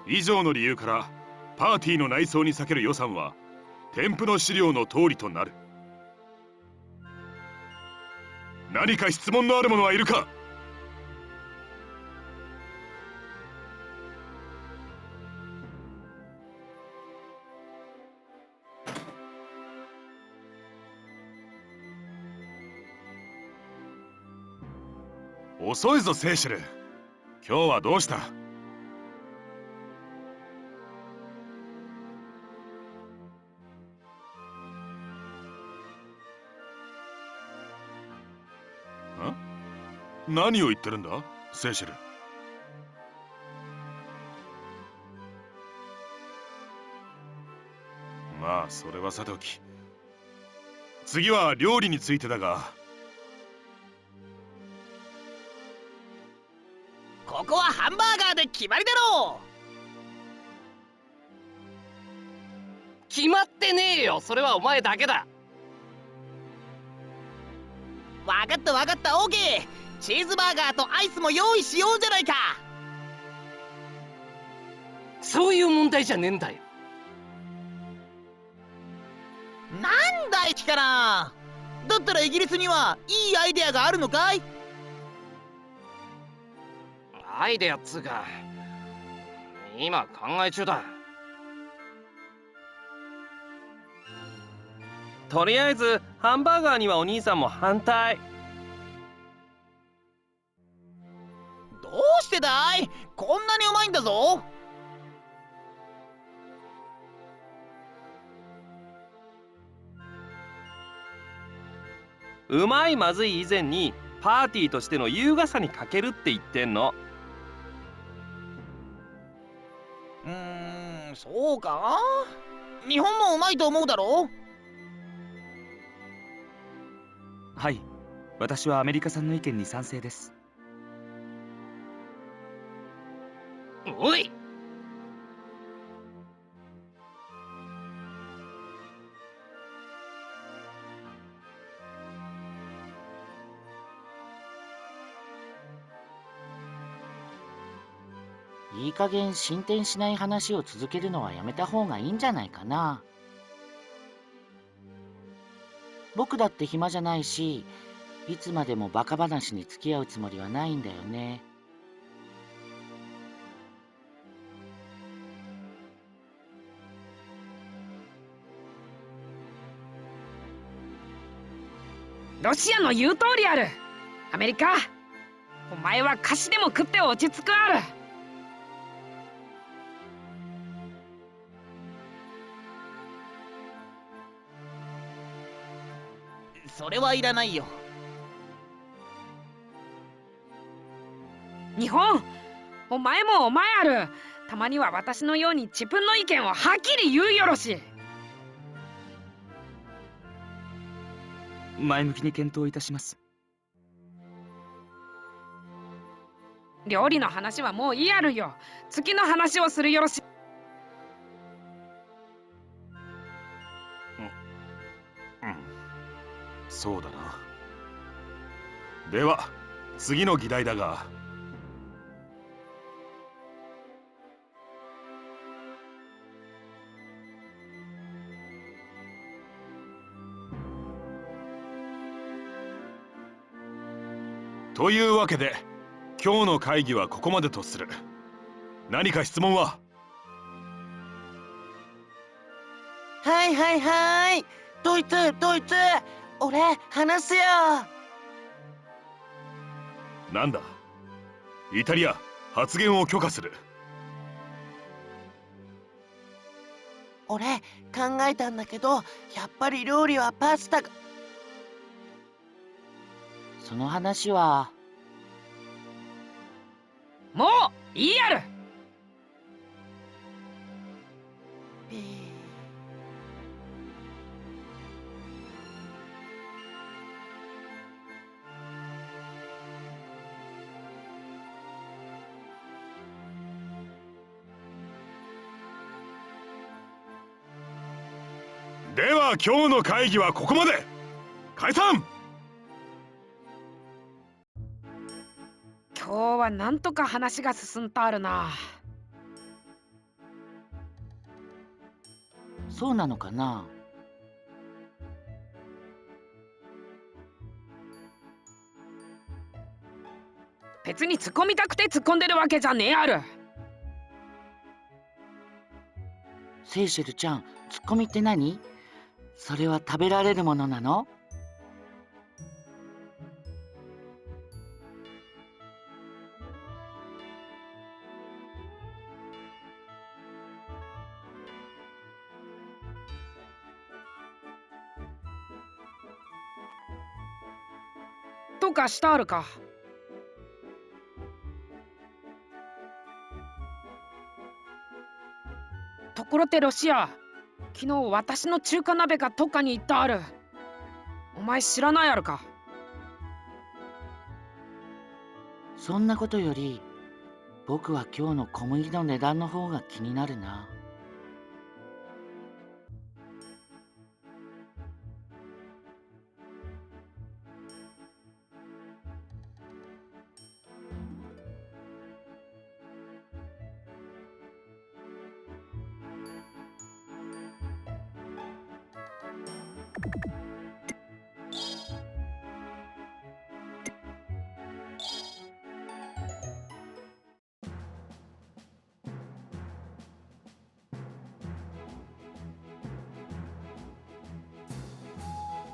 以上の理由からパーティーの内装に割ける予算は添付の資料の通りとなる。何か質問のある者はいるか？遅いぞセーシェル、今日はどうした？何を言ってるんだセーシェル。まあそれはさておき、次は料理についてだが。ここはハンバーガーで決まりだろう。決まってねえよ、それはお前だけだ。わかったわかった、オーケー。チーズバーガーとアイスも用意しようじゃないか。そういう問題じゃねえんだよ。なんだいきかな。だったらイギリスにはいいアイデアがあるのかい？アイデアっつうか、今考え中だ。とりあえずハンバーガーにはお兄さんも反対。どうしてだい？こんなにうまいんだぞ。うまいまずい以前にパーティーとしての優雅さに欠けるって言ってんの。そうか？日本もうまいと思うだろう。はい、私はアメリカ産の意見に賛成です。おい、いい加減進展しない話を続けるのはやめた方がいいんじゃないかな。僕だって暇じゃないし、いつまでもバカ話に付き合うつもりはないんだよね。ロシアの言う通りある。アメリカ、お前は菓子でも食って落ち着くある。それはいらないよ。日本、お前もお前ある。たまには私のように自分の意見をはっきり言うよろし。前向きに検討いたします。料理の話はもういいあるよ。次の話をするよろし。そうだな。では次の議題だが、というわけで今日の会議はここまでとする。何か質問は？はいはいはい。ドイツ、俺、話すよ。なんだ？イタリア、発言を許可する。俺、考えたんだけど、やっぱり料理はパスタが。その話は。もういいある。では今日の会議はここまで。解散。今日はなんとか話が進んたあるな。そうなのかな。別に突っ込みたくて突っ込んでるわけじゃねえある。セイシェルちゃん、ツッコミって何？それは食べられるものなの？とかしてあるか。ところでロシア、昨日私の中華鍋がどっかに行ったある。お前知らないあるか。そんなことより、僕は今日の小麦の値段の方が気になるな。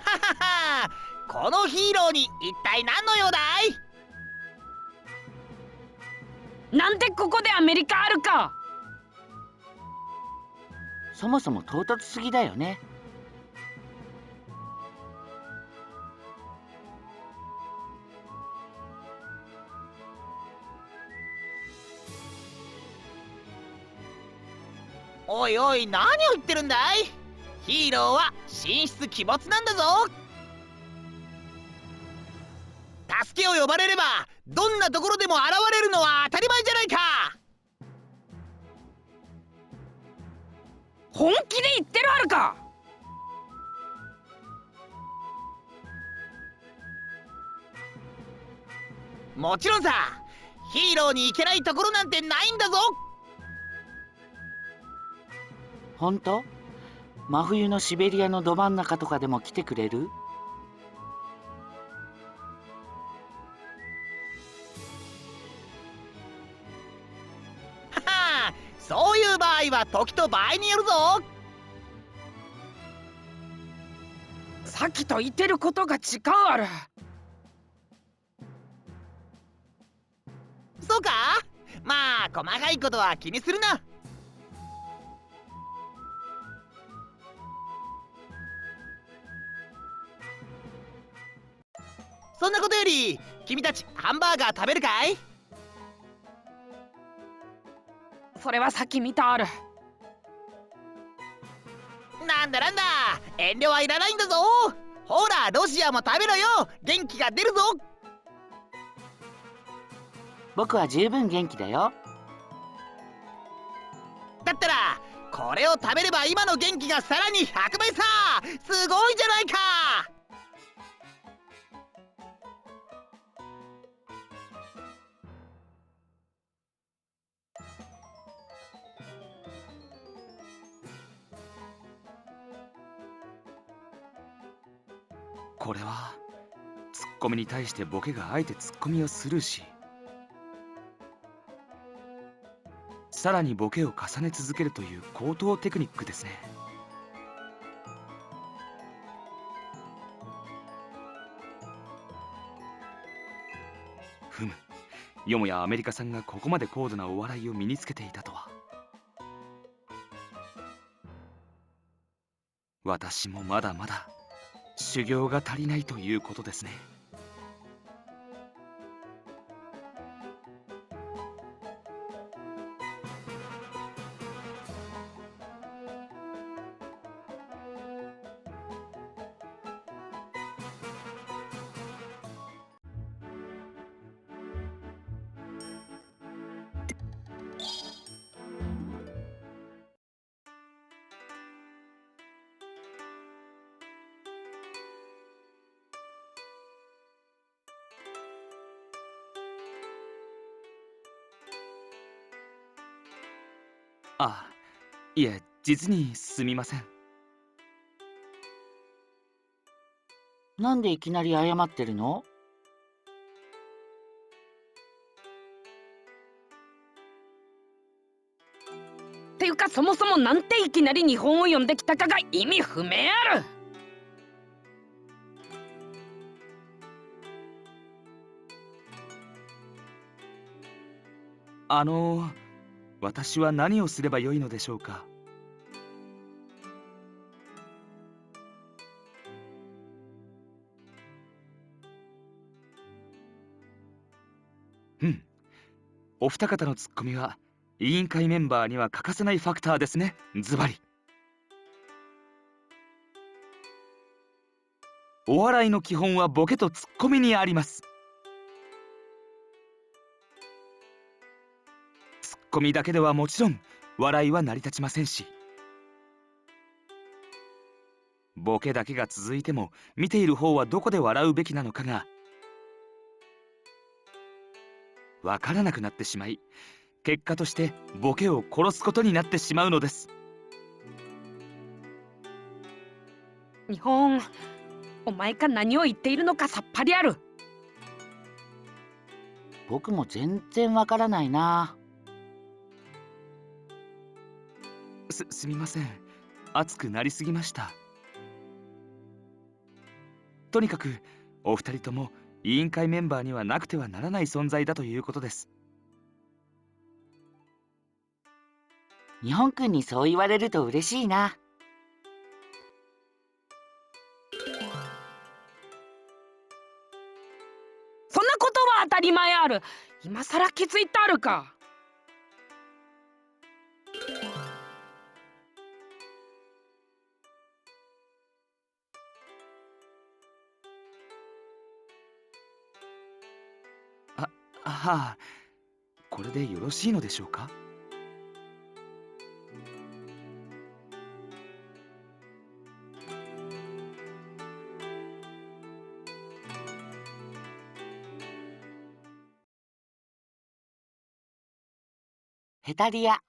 ははは、このヒーローに一体何の用だい？なんでここでアメリカあるか。そもそも唐突すぎだよね。おいおい、何を言ってるんだい？ヒーローは神出鬼没なんだぞ。助けを呼ばれればどんなところでも現れるのは当たり前じゃないか。本気で言ってるあるか。もちろんさ、ヒーローに行けないところなんてないんだぞ。ほんと？真冬のシベリアのど真ん中とかでも来てくれる？はは、そういう場合は時と場合によるぞ。さっきと言ってることが違うある。そうか？まあ細かいことは気にするな。そんなことより君たちハンバーガー食べるかい？それはさっき見たある。なんだなんだ、遠慮はいらないんだぞ。ほらロシアも食べろよ、元気が出るぞ。僕は十分元気だよ。だったらこれを食べれば今の元気がさらに100倍さ。すごいじゃないか。これはツッコミに対してボケがあえてツッコミをスルーし、さらにボケを重ね続けるという高等テクニックですね。ふむ、よもやアメリカさんがここまで高度なお笑いを身につけていたとは。私もまだまだ修行が足りないということですね。あ、いえ、実にすみません。なんでいきなり謝ってるの？ていうかそもそもなんていきなり日本を呼んできたかが意味不明ある。私は何をすればよいのでしょうか。お二方のツッコミは委員会メンバーには欠かせないファクターですね。ズバリ。お笑いの基本はボケとツッコミにあります。ツッコミだけではもちろん笑いは成り立ちませんし、ボケだけが続いても見ている方はどこで笑うべきなのかがわからなくなってしまい、結果としてボケを殺すことになってしまうのです。日本、お前が何を言っているのかさっぱりある。僕も全然わからないな。すみません。熱くなりすぎました。とにかくお二人とも委員会メンバーにはなくてはならない存在だということです。日本くんにそう言われると嬉しいな。そんなことは当たり前ある。今さら気づいてあるか。はあ、これでよろしいのでしょうか。ヘタリア。